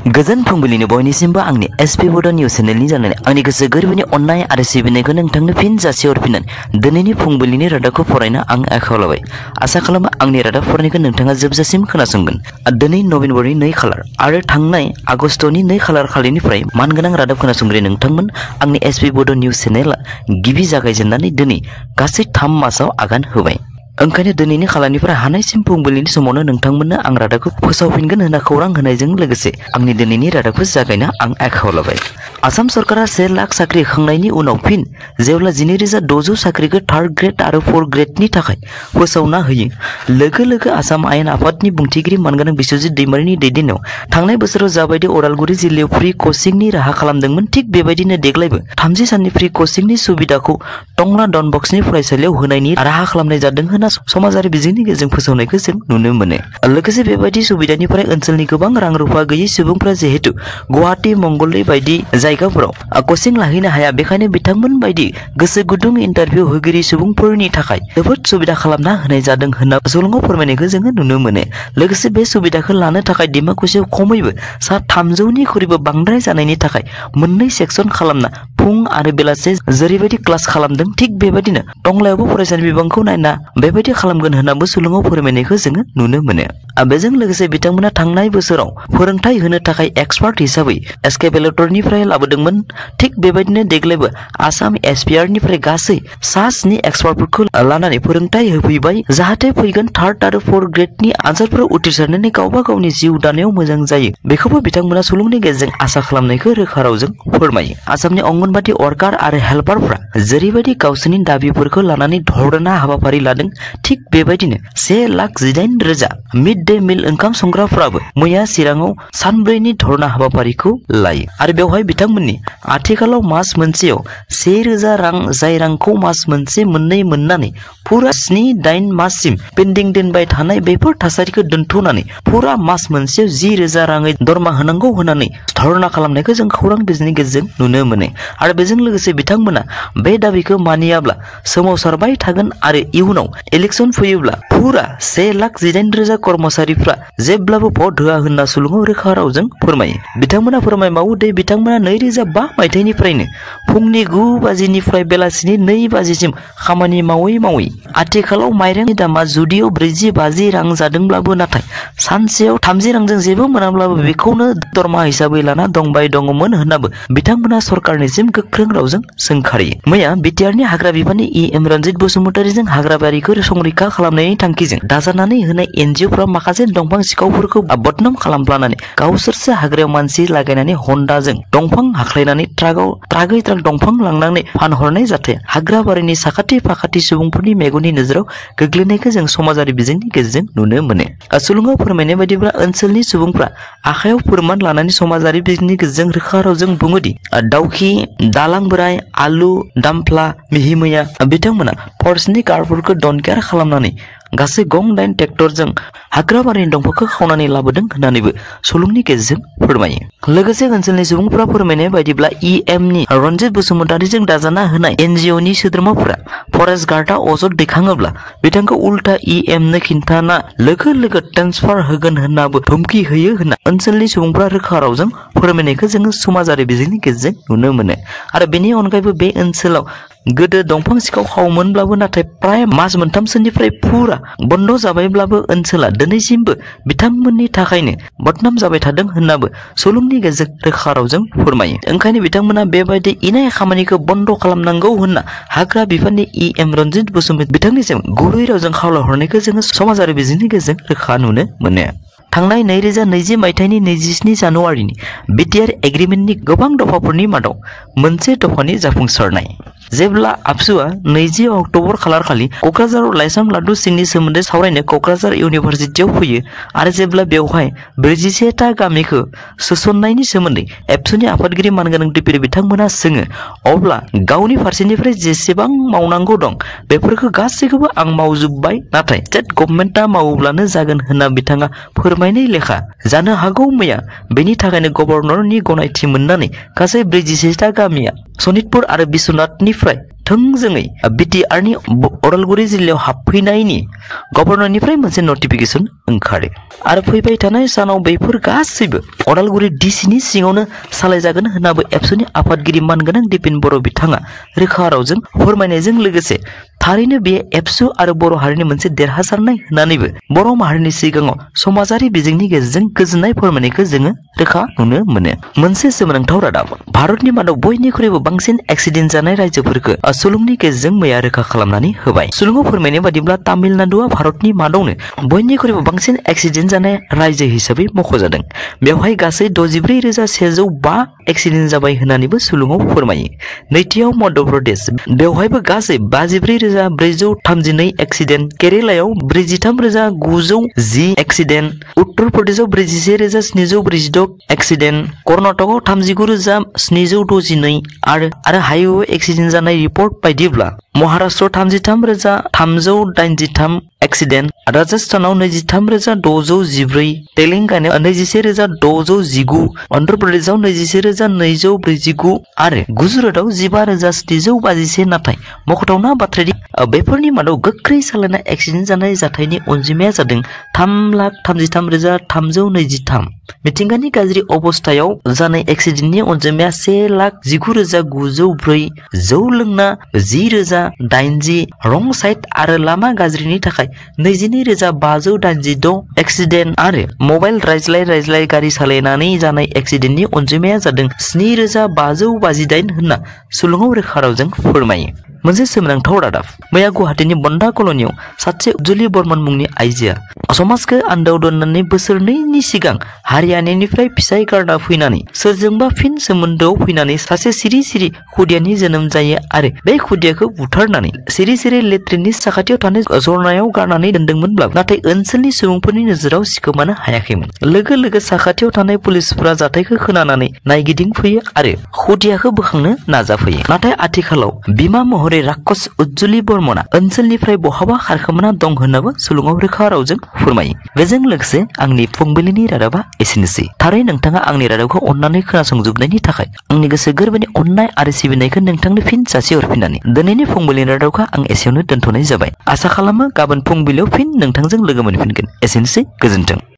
गोजोन फुंबिलिनि बयनिसिमबो आंनि एसपी बड' निउस चेनेलनि जानानै आंनि गोसो गोरबोनि अननाय आरो सिबिनायखौ नोंथांनो फिन जासिहरफिननानै दिनैनि फुंबिलिनि रादाबखौ फरायनो आं आखायाव लाबाय। आसा खालामो आंनि रादाब फरायनायखौ नोंथाङा जोबजासिम खोनासंगोन। दिनै नबेम्बरनि 2 खालार आरो थांनाय आगस्तनि 2 खालार खालिनिफ्राय मानगोनां रादाब खोनासंगिरि नोंथांमोन आंनि एसपी बड' निउस चेनेला गिबि जागायजेननानै दिनै गासै 3 मासाव आगान होबाय। ओंखायनो दिनैनि खालारनिफ्राय हानायसिम फुंबिलिनि समावनो नोंथांमोननो आं रादाबखौ फोसावफिनगोन होनना खौरां होनायजों लोगोसे आंनि दिनैनि रादाबखौ जागायना आं आखायाव लाबाय। आसाम सरकारा 1 लाख साख्रि होखांनायनि उनाव फिन जेब्ला 12,600 साख्रिखौ 3rd ग्रेड आरो 4th ग्रेडनि थाखाय फोसावना होयो लोगो लोगो आसाम आयेन आफादनि बुंथिगिरि मानगोनां बिस्वजित दैमारिनि दैदेननायाव थांनाय बोसोराव जाबायदि अदालगुरि जिल्लायाव फ्रि कचिंनि राहा खालामदोंमोन थिग बेबायदिनो देग्लायबो 30 साननि फ्रि कचिंनि सुबिदाखौ टंला डन बक्सनि फरायसालियाव होनायनि राहा खालामनाय जादों होनना समाजारि बिजोंनि गेजेरजों फोसावनायखौ जों नुनो मोनो। लोगोसे बेबायदि सुबिदानिफ्राय ओनसोलनि गोबां रां रुफा गैयै सुबुंफोरा जिहेतु गुवाहाटी मंगलदै बायदि जायगाफोराव कचिं लाहैनो हाया बेखायनो बिथांमोन बायदि गोसो गुदुं इन्टारभिउ होगिरि सुबुंफोरनि थाखाय जोबोद सुबिदा खालामना होनाय जादों होनना जलंगाव फोरमायनायखौ जोङो नुनो मोनो। लोगोसे बे सुबिदाखौ लानो थाखाय डिमाकुसियाव खमैबो सा 300निख्रुइबो बांद्राय जानायनि थाखाय 2 सेक्सन खालामना फुं आरो बेलासे जेरैबायदि क्लास खालामदों थिग बेबायदिनो टंलायावबो फरायसानि बिबांखौ नायना बेबायदि खालामगोन होननाबो सुलुङाव फोरमायनायखौ जोङो नुनो मोनो। बेजों लोगोसे बिथांमोना थांनाय बोसोराव फोरोंथाय होनो थाखाय एक्सपार्ट हिसाबै एसके बेलेटरनिफ्राय लाबोदोंमोन थिग बेबायदिनो देग्लायबो आसाम एसपिआरनिफ्राय गासै 7 एक्सपार्टफोरखौ लानानै फोरोंथाय होफैबाय जाहाथे फैगोन 3rd आरो 4th ग्रेडनि आनजादफोराव उथ्रिसारनानै गावबा गावनि जिउ दानायाव मोजां जायो बेखौबो बिथांमोना सुलुंनि गेजेरजों आसा खालामनायखौ रोखा रावजों फोरमायो। आसामनि अंगनबादि वर्कार आरो हेल्पारफ्रा जेरैबायदि गावसोरनि दाबिफोरखौ लानानै धरना हाबाफारि लादों थिग बेबायदिनो 1,18,000 मिड डे मिल ओंखाम संग्राफ्राबो मैया चिराङाव सानब्रैनि धरना हाबाफारिखौ लायो आरो बेवहाय बिथांमोननि आथिखालाव मास मोनसेयाव 1,000 रां जाय रांखौ मास मोनसे मोननै मोननानै फुरा 7-8 माससिम पेन्डिं दोनबाय थानाय बेफोर थासारिखौ दोनथ'नानै फुरा मास मोनसेयाव 10,000 राङै दरमा होनांगौ होननानै धरना खालामनायखौ जों खौरां बिजोंनि गेजेरजों नुनो मोनो आरो बेजों लोगोसे बिथांमोना बे दाबिखौ मानियाब्ला सोमावसारबाय थागोन आरो इयुनाव इलेक्शन फैयोब्ला फुरा 1,18,000 कर्मचारिफ्रा जेब्लाबो भट होआ होनना सुलुङाव रोखा रावजों फोरमायो। बिथांमोना फोरमायबावो दे बिथांमोना 2005 मायथाइनिफ्रायनो फुंनि 9 बाजिनिफ्राय बेलासिनि 2 बाजिसिम खामानि मावै मावै आथिखालाव माइरंनि दामा जुदियाव 40-50 रां जादोंब्लाबो नाथाय सानसेयाव 30 रांजों जेबो मोनाब्लाबो बेखौनो दरमा हिसाबै लाना दंबाय दङमोन होननाबो बिथांमोना सरकारनिसिम गोख्रों रावजों सोंखारियो। मैया बिटिआरनि हाग्रा बिफाननि EM रन्जित बसुमतारीजों हाग्राबारिखौ संरैखा खालामनायनि थांखिजों दाजानानै होनाय एनजिअफ्रा माखासे दंफां सिखावफोरखौ बदनाम खालामफ्लानानै गावसोरसो हाग्रायाव मानसि लागायनानै हन्डाजों दंफां हाख्लायनानै ट्राकै ट्राक दंफां लांनानै फानहरनाय जाथाया हाग्राबारिनि साखाथि फाखाथि सुबुंफोरनि मेगननि नोजोराव गोग्लैनायखौ जों समाजारि बिजोंनि गेजेरजों नुनो मोनो। सुलुङाव फोरमायनाय बायदिब्ला ओनसोलनि सुबुंफ्रा आखायाव फोरमान लानानै समाजारि बिजोंनि गेजेरजों रोखा रावजों बुङोदि दाउखि दालां बोराय आलु दामफ्ला मिहिमैया बिथांमोना फरेस्टनि गार्डफोरखौ डन केयार खालामनानै गासै गं 9 ट्रेक्टरजों हाग्राबारिनि दंफांखौ खावनानै लाबोदों होननानैबो सुलुंनि गेजेरजों फोरमायो। लोगोसे ओनसोलनि सुबुंफोरा फोरमायनाय बायदिब्ला EMनि रन्जित बसुमतारीजों दाजाना होनाय NGOनि सोद्रोमाफोरा फरेस्ट गार्डआ अजद दैखाङोब्ला बिथांखौ उल्था EMनो खिन्थाना लोगो लोगो ट्रेन्सफार होगोन होननाबो धमकी होयो होनना ओनसोलनि सुबुंफोरा रोखा रावजों फोरमायनायखौ जोङो समाजारि बिजोंनि गेजेरजों नुनो मोनो आरो बेनि अनगायैबो बे ओनसोलाव गोदो दंफां सिखाव खावोमोनब्लाबो नाथाय प्राय मास मोनथामसोनिफ्राय फुरा बन्द जाबायब्लाबो ओनसोला दिनैसिमबो बिथांमोननि थाखायनो बदनाम जाबाय थादों होननाबो सुलुंनि गेजेरजों रोखा रावजों फोरमायो। ओंखायनो बिथांमोना बेबायदि इनाय खामानिखौ बन्द खालामनांगौ होनना हाग्रा बिफाननि EM रन्जित बसुमतारी बिथांनिसिम गुरै रावजों खावलायहरनायखौ जोङो समाजारि बिजोंनि गेजेरजों रोखा नुनो मोनो। थांनाय 2020 मायथाइनि 27 जानुवारिनि बिटिआर एग्रिमेन्टनि गोबां दफाफोरनि मादाव मोनसे दफानि जाफुंसारनाय जेब्ला आबसुआ 20 अक्ट'बर खालारखालि क'क्राझाराव लाइसां लादु सिंनि सोमोन्दै सावरायनो क'क्राझार इउनिभारसिटियाव फैयो आरो जेब्ला बेवहाय 41टा गामिखौ सोसननायनि सोमोन्दै एबसुनि आफादगिरि मानगोनां दिपिरि बिथांमोना सोङो अब्ला गावनि फारसेनिफ्राय जेसेबां मावनांगौ दं बेफोरखौ गासैखौबो आं मावजोबबाय नाथाय स्टेट गभर्नमेन्टआ मावोब्लानो जागोन होनना बिथाङा फोरमायनाय लेखा जानो हागौ मैया बेनि थाखायनो गभर्नरनि गनायथि मोननानै गासै 41टा गामिया सनितपुर आरो बिश्वनाथनिफ्राय थोंजोङै BTR नि अदालगुरि जिल्लायाव हाबफैनायनि गभर्नरनिफ्राय मोनसे नटिफिकेशन ओंखारो आरो फैबाय थानाय सानाव बेफोर गासैबो अदालगुरि DC नि सिङावनो सालायजागोन होननाबो एबसुनि आफादगिरि मानगोनां दिपेन बर' बिथाङा रोखा रावजों फोरमायनायजों लोगोसे थारैनो बे एबसु आरो बर' हारिनि मोनसे देरहासारनाय होननानैबो बर' माहारिनि सिगाङाव समाजारि बिजोंनि गेजेरजों गोजोननाय फोरमायनायखौ जोङो रोखा नुनो मोनो। मोनसे सोमोनांथाव रादाब भारतनि मादाव बयनिख्रुइबो बांसिन एक्सिडेन्ट जानाय रायजोफोरखौ सुलुंनि गेजेरजों मैया रोखा खालामनानै होबाय। सुलुङाव फोरमायनाय बादिब्ला तामिलनाडुआ भारतनि मादावनो बयनिख्रुइबो बांसिन एक्सिडेन्ट जानाय रायजो हिसाबै मख'जादों। बेवहाय गासै 64,105 एक्सिडेन्ट जाबाय होननानैबो सुलुङाव फोरमायो। नैथियाव मध्य प्रदेश, बेवहायबो गासै 54,432 एक्सिडेन्ट, केरेलायाव 43,910 एक्सिडेन्ट, उत्तर प्रदेशआव 41,746 एक्सिडेन्ट, कर्नाटकआव 39,762 आरो हाइवे एक्सिडेन्ट जानाय रिपर्ट बायदिब्ला महाराष्ट्रआव 33,383 एक्सिडेन्ट, राजस्थानाव 23,614, तेलेंगानायाव 21,619, अन्ध्र प्रदेशआव 21,249 आरो गुजरातआव 15,751। नाथाय मख'थावना बाथ्रादि बेफोरनि मादाव गोख्रै सालायना एक्सिडेन्ट जानाय जाथायनि अनजिमाया जादों 3,33,323। मिथिंगानि गाज्रि अबस्थायाव जानाय एक्सिडेन्टनि अनजिमाया 1,19,904, जौ लोंना 10,080, रं साइड आरो लामा गाज्रिनि थाखाय 22,586 एक्सिडेन्ट आरो मबाइल रायज्लाय गारि सालायनानै जानाय एक्सिडेन्टनि अनजिमाया जादों 7,558 होनना सुलुङाव रोखा रावजों फोरमायो। मोनसे सोमोनांथाव रादाब मैया गुवाहाटीनि बन्दा कल'नियाव सासे उज्जुलि बर्मन मुंनि आइजोआ समाजखौ आन्दोआव दोननानै बोसोरनैनि सिगां हारियानानिफ्राय फिसाय गारना फैनानै सोरजोंबा फिन सोमोन्दोआव फैनानै सासे सिरि खुदियानि जोनोम जायो आरो बे खुदियाखौ बुथारनानै सिरि लेट्रिननि साखाथियाव थानाय जरनायाव गारनानै दोनदोंमोनब्ला नाथाय ओनसोलनि सुबुंफोरनि नोजोराव सिखोमानो हायाखैमोन। लोगो साखाथियाव थानाय पुलिसफोरा जाथायखौ खोनानानै नायगिदिंफैयो आरो खुदियाखौ बोखांनो नाजाफैयो। नाथाय आथिखालाव बिमा महरै राक्षस उज्जुलि बर्मना ओनसोलनिफ्राय बहाबा खारखोमाना दं होननाबो सुलुङाव रोखा रावजों फोरमायो। बेजों लोगोसे आंनि फुंबिलिनि रादाबा एसेनोसै। थारै नोंथाङा आंनि रादाबखौ अननानै खोनासंजोबनायनि थाखाय आंनि गोसो गोरबोनि अननाय आरो सिबिनायखौ नोंथांनो फिन जासिहरफिननानै दिनैनि फुंबिलिनि रादाबखौ आं एसेयावनो दोनथ'नाय जाबाय। आसा खालामो गाबोन फुंबिलियाव फिन नोंथांजों लोगो मोनफिनगोन। एसेनोसै, गोजोन्थों।